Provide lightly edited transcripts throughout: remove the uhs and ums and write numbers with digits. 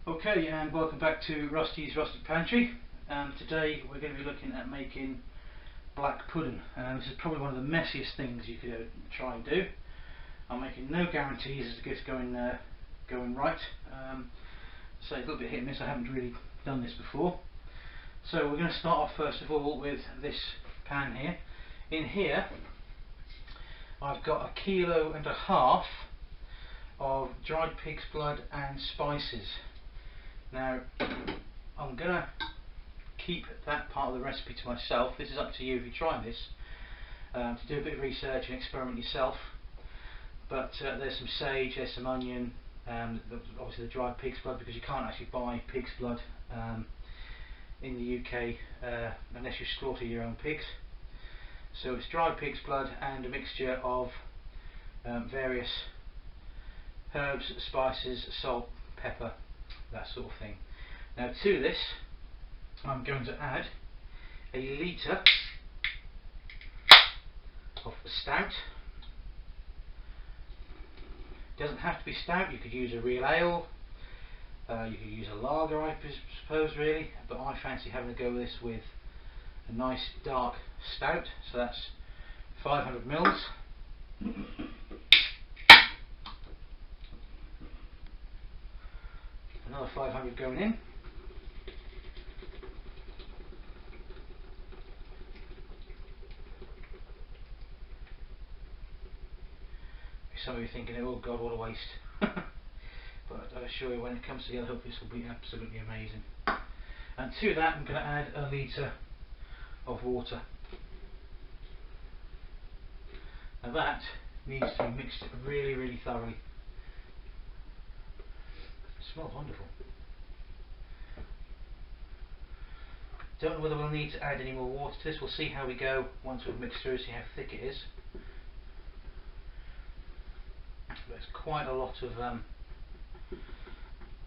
Okay, and welcome back to Rusty's Rustic Pantry. Today we're going to be looking at making black pudding. This is probably one of the messiest things you could ever try and do. I'm making no guarantees as to it's going right. So it's a little bit hit and miss. I haven't really done this before. So we're going to start off first of all with this pan here. In here I've got 1.5 kilos of dried pig's blood and spices. Now, I'm going to keep that part of the recipe to myself. This is up to you if you try this, to do a bit of research and experiment yourself. But there's some sage, there's some onion, obviously the dried pig's blood, because you can't actually buy pig's blood in the UK unless you slaughter your own pigs. So it's dried pig's blood and a mixture of various herbs, spices, salt, pepper, that sort of thing. Now to this I'm going to add a litre of stout. It doesn't have to be stout, you could use a real ale, you could use a lager I suppose really, but I fancy having to go with this with a nice dark stout, so that's 500 mils. Another 500 going in. Some of you thinking, oh God, what a waste. But I assure you, when it comes together, hopefully this will be absolutely amazing. And to that I'm going to add a litre of water. Now that needs to be mixed really, really thoroughly. It smells wonderful. Don't know whether we'll need to add any more water to this. We'll see how we go once we've mixed through, see how thick it is. There's quite a lot of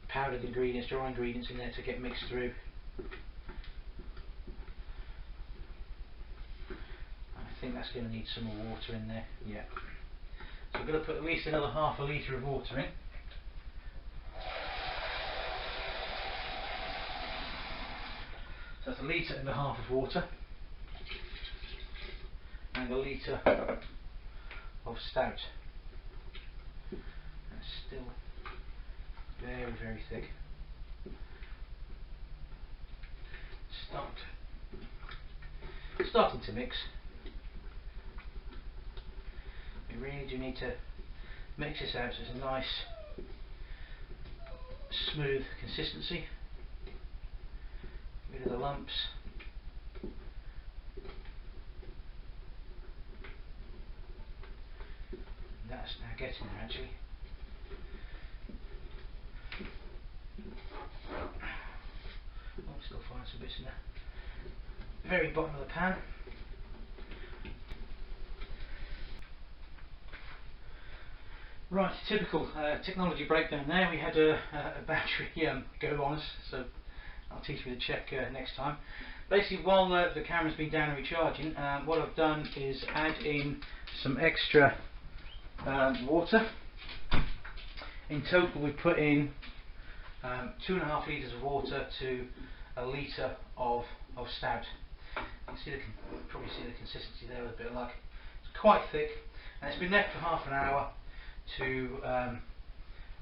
powdered ingredients, dry ingredients in there to get mixed through. I think that's going to need some more water in there. Yeah. So I'm going to put at least another 1/2 litre of water in. So that's 1.5 litres of water and 1 litre of stout. That's still very, very thick. Starting to mix. You really do need to mix this out so it's a nice smooth consistency. Rid of the lumps. That's now getting there actually. I'll still find some bits in the very bottom of the pan. Right, typical technology breakdown there. We had a battery go on us, so I'll teach you to check next time. Basically, while the camera's been down and recharging, what I've done is add in some extra water. In total we put in 2.5 litres of water to 1 litre of stout. You can probably see the consistency there with a bit of luck. It's quite thick, and it's been left for half an hour to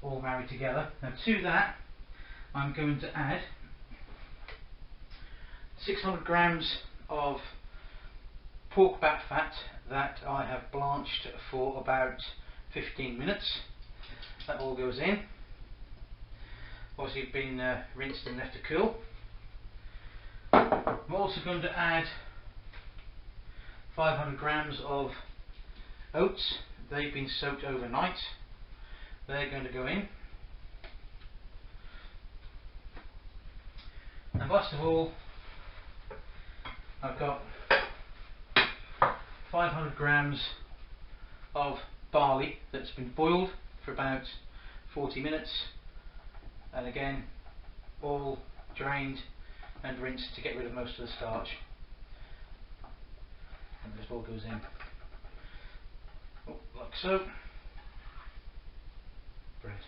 all marry together. Now to that I'm going to add 600 grams of pork back fat that I have blanched for about 15 minutes. That all goes in. Obviously it's been rinsed and left to cool. I'm also going to add 500 grams of oats. They've been soaked overnight. They're going to go in. And last of all, I've got 500 grams of barley that's been boiled for about 40 minutes, and again all drained and rinsed to get rid of most of the starch. And this all goes in like so. Brilliant.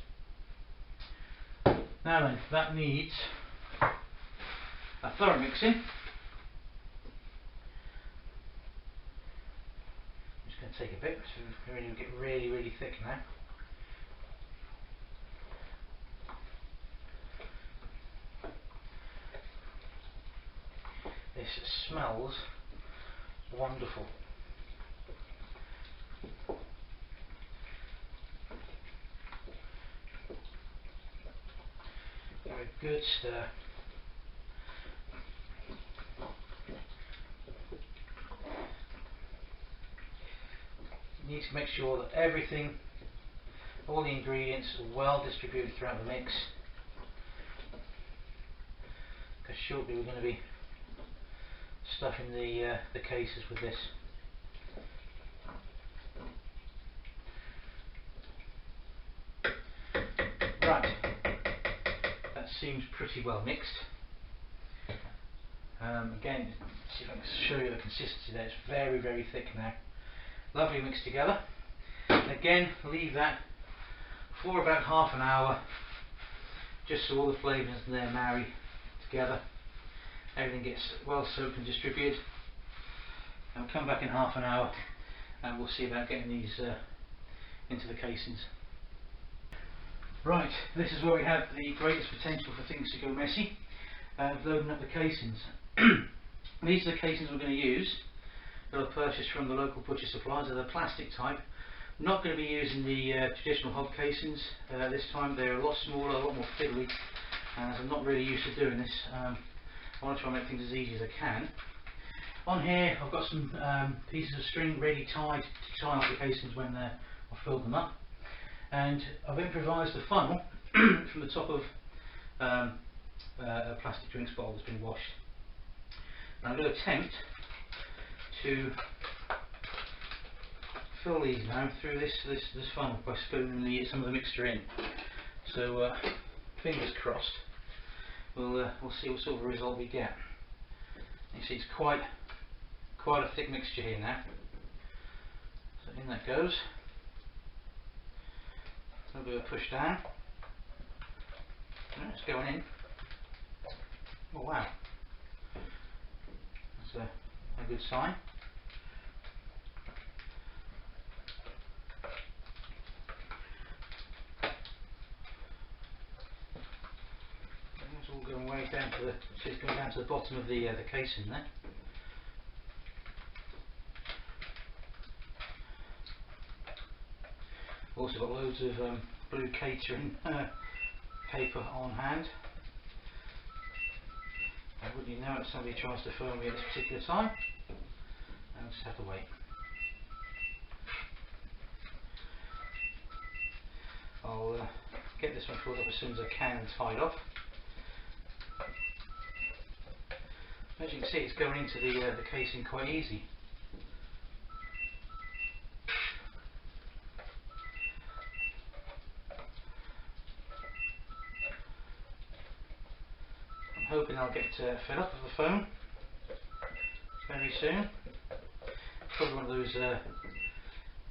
Now then, that needs a thorough mixing. I'm just going to take a bit, so it's going to get really thick now. This smells wonderful. Give it a good stir. You need to make sure that everything, all the ingredients are well distributed throughout the mix, because shortly we're going to be stuffing the cases with this. Right, that seems pretty well mixed. Again, see if I can show you the consistency there. It's very thick now. Lovely mixed together. Again, leave that for about half an hour, just so all the flavours in there marry together. Everything gets well soaked and distributed. And we'll come back in half an hour and we'll see about getting these into the casings. Right, this is where we have the greatest potential for things to go messy, loading up the casings. These are the casings we're going to use that are purchased from the local butcher suppliers. They're the plastic type. I'm not going to be using the traditional hog casings this time. They're a lot smaller, a lot more fiddly, as I'm not really used to doing this. I want to try and make things as easy as I can. On here I've got some pieces of string ready tied to tie off the casings when I've filled them up, and I've improvised a funnel from the top of a plastic drinks bottle that's been washed. And I'm going to attempt to fill these now through this funnel by spooning some of the mixture in. So fingers crossed. We'll see what sort of result we get. You see, it's quite a thick mixture here now. So in that goes. A little bit of a push down. And it's going in. Oh wow! That's a good sign. It's all going way down to it's going down to the bottom of the casing there. Also got loads of blue catering paper on hand. And wouldn't you know it, somebody tries to phone me at this particular time, and I'll just have to wait. I'll get this one filled up as soon as I can and tied off. As you can see, it's going into the casing quite easy. I'm hoping I'll get fed up with the phone very soon. Probably one of those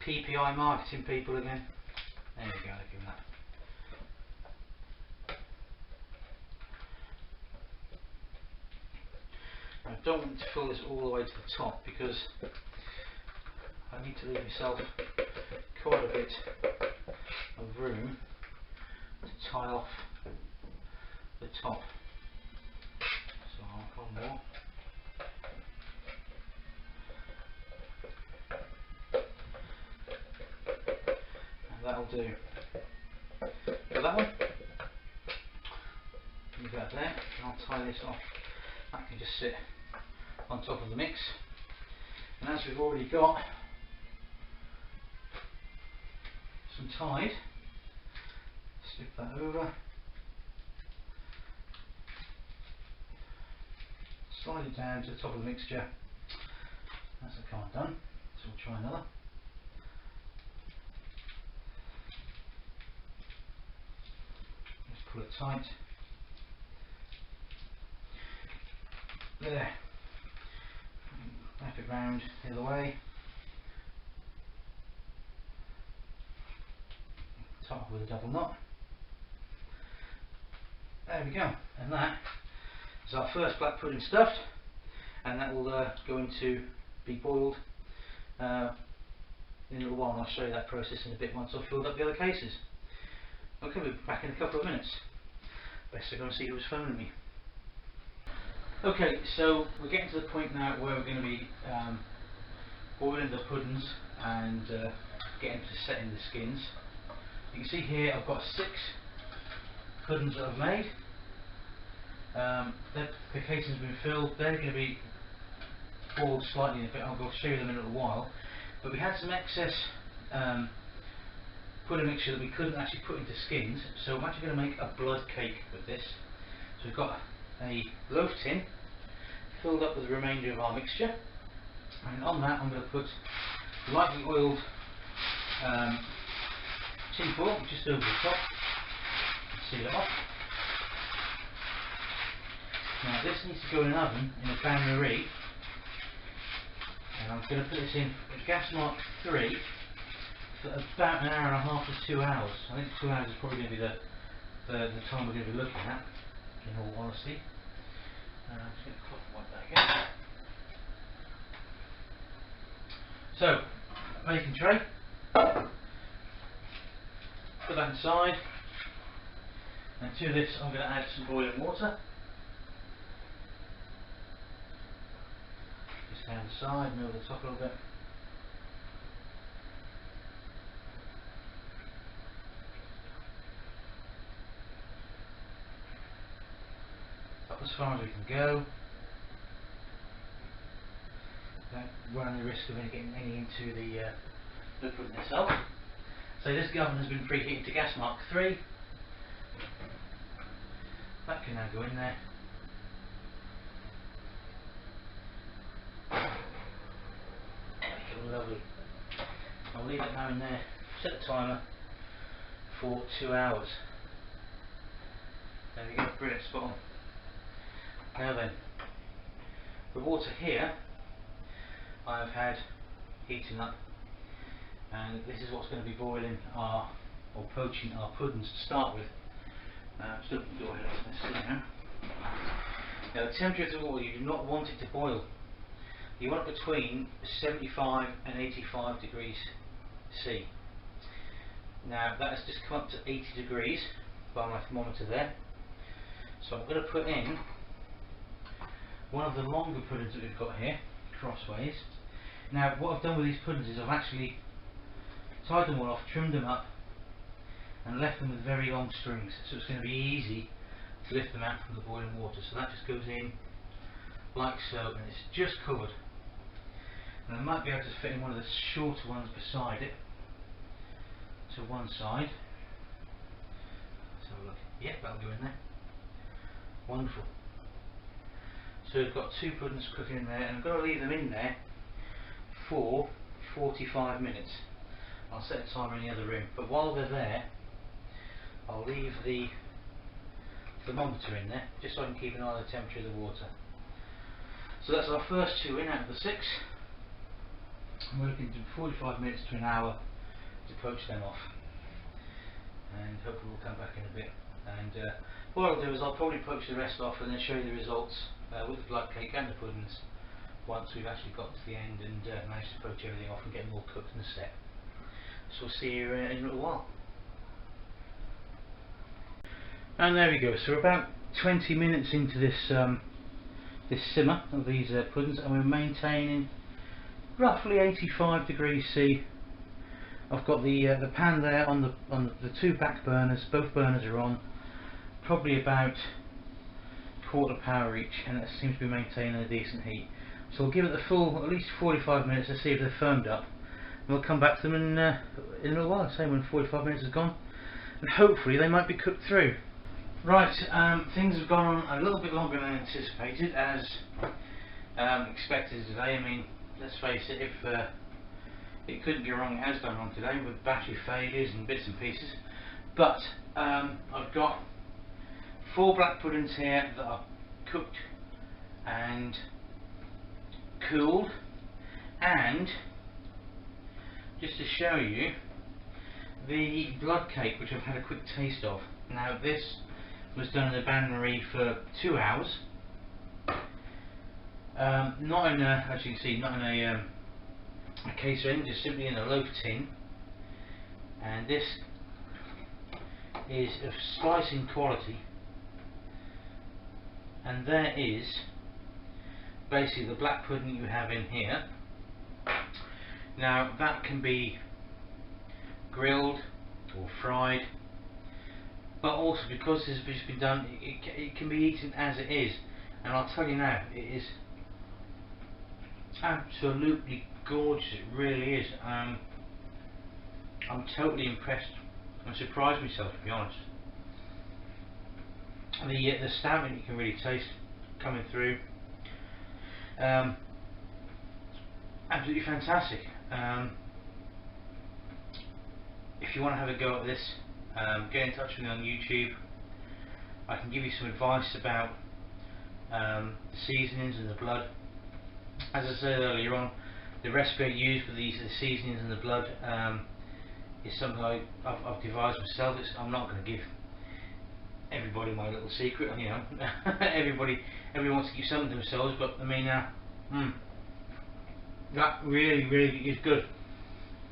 PPI marketing people again. There we go, give him that. I don't want to fill this all the way to the top because I need to leave myself quite a bit of room to tie off the top. So I'll have one more. And that'll do. For that one, leave that there, and I'll tie this off. That can just sit on top of the mix. And as we've already got some tied, slip that over, slide it down to the top of the mixture. That's a kind done, so we'll try another. Just pull it tight. There. Wrap it round the other way. Tie it with a double knot. there we go, and that is our first black pudding stuffed, and that will go into be boiled in a little while, and I'll show you that process in a bit once I've filled up the other cases. Okay, we'll be back in a couple of minutes. Best to go and see who was phoning me. Okay, so we're getting to the point now where we're going to be boiling the puddings and getting to setting the skins. You can see here I've got 6 puddings that I've made. The casing's been filled. They're going to be boiled slightly in a bit. I'll show you them in a little while. But we had some excess pudding mixture that we couldn't actually put into skins, so I'm actually going to make a blood cake with this. So we've got a loaf tin filled up with the remainder of our mixture, and on that I'm going to put lightly oiled tin foil just over the top and seal it off. Now this needs to go in an oven in a bain-marie, and I'm going to put this in at gas mark 3 for about an hour and a half to 2 hours. I think 2 hours is probably going to be the time we're going to be looking at, in all honesty. I'm just going to cloth wipe that again. So, baking tray, put that inside, and to this I'm going to add some boiling water. Just down the side and over the top a little bit. Up as far as we can go, without running the risk of getting any into the pudding itself. So this oven has been preheated to gas mark 3. That can now go in there. Make it lovely. I'll leave it now in there, set the timer for 2 hours. There we go, brilliant, spot on. Now then, the water here I've had heating up, and this is what's going to be boiling or poaching our puddings to start with. Still go ahead and see now. Now the temperature of the water, you do not want it to boil. You want it between 75 and 85 degrees C. Now that has just come up to 80 degrees by my thermometer there. So I'm going to put in one of the longer puddings that we've got here, crossways. Now what I've done with these puddings is I've actually tied them all off, trimmed them up, and left them with very long strings, so it's going to be easy to lift them out from the boiling water. So that just goes in like so, and it's just covered. And I might be able to fit in one of the shorter ones beside it to one side. Let's have a look. Yep, that'll go in there. Wonderful. So we've got 2 puddings cooking in there, and I'm going to leave them in there for 45 minutes. I'll set a timer in the other room, but while they're there I'll leave the thermometer in there just so I can keep an eye on the temperature of the water. So that's our first 2 in out of the 6. And we're looking to 45 minutes to an hour to poach them off, and hopefully we'll come back in a bit. And what I'll do is I'll probably poach the rest off and then show you the results with the blood cake and the puddings once we've actually got to the end and managed to poach everything off and get them all cooked and set. So we'll see you in a little while. And there we go. So we're about 20 minutes into this this simmer of these puddings, and we're maintaining roughly 85 degrees C. I've got the pan there on the 2 back burners. Both burners are on, probably about quarter power each, and it seems to be maintaining a decent heat. So we'll give it the full at least 45 minutes to see if they're firmed up, and we'll come back to them in a little while, say when 45 minutes is gone, and hopefully they might be cooked through. Right, things have gone on a little bit longer than anticipated, as expected today. I mean, let's face it, if it couldn't go wrong, it has done wrong today with battery failures and bits and pieces. But I've got 4 black puddings here that are cooked and cooled, and just to show you the blood cake, which I've had a quick taste of. Now this was done in the bain-marie for 2 hours. Not in a, as you can see, not in a case or anything, just simply in a loaf tin. And this is of slicing quality. And there is basically the black pudding you have in here. Now that can be grilled or fried, but also because this has been done, it can be eaten as it is. And I'll tell you now, it is absolutely gorgeous. It really is. I'm totally impressed. I'm surprised myself, to be honest. The stamping you can really taste coming through. Absolutely fantastic. If you want to have a go at this, get in touch with me on YouTube. I can give you some advice about the seasonings and the blood. As I said earlier on, the recipe I use for the seasonings and the blood is something I've devised myself. I'm not going to give everybody my little secret, you know. everybody wants to keep something to themselves, but I mean, that really is good.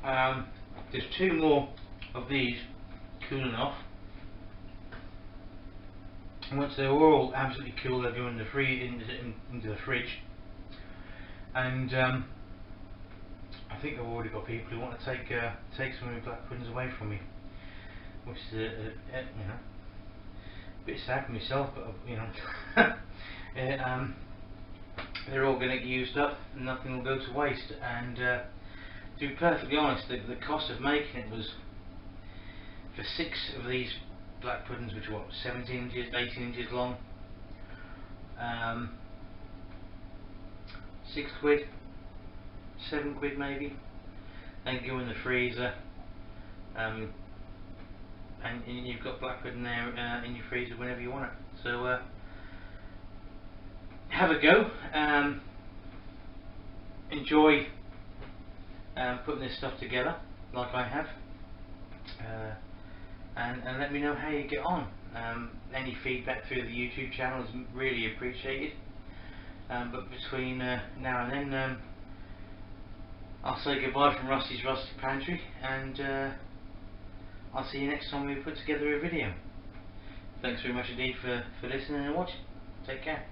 There's 2 more of these cooling off. And once they're all absolutely cool, they'll go in the into the fridge. And I think I've already got people who want to take some of my black puddings away from me, which is you know, a bit sad for myself, but you know, they're all going to get used up and nothing will go to waste. And to be perfectly honest, the cost of making it was, for 6 of these black puddings, which are what, 17 inches, 18 inches long, 6 quid, 7 quid maybe. Then go in the freezer, and you've got black pudding there in your freezer whenever you want it. So have a go. Enjoy putting this stuff together like I have, and let me know how you get on. Any feedback through the YouTube channel is really appreciated. But between now and then, I'll say goodbye from Rusty's Rusty Pantry, and I'll see you next time we put together a video. Thanks very much indeed for listening and watching. Take care.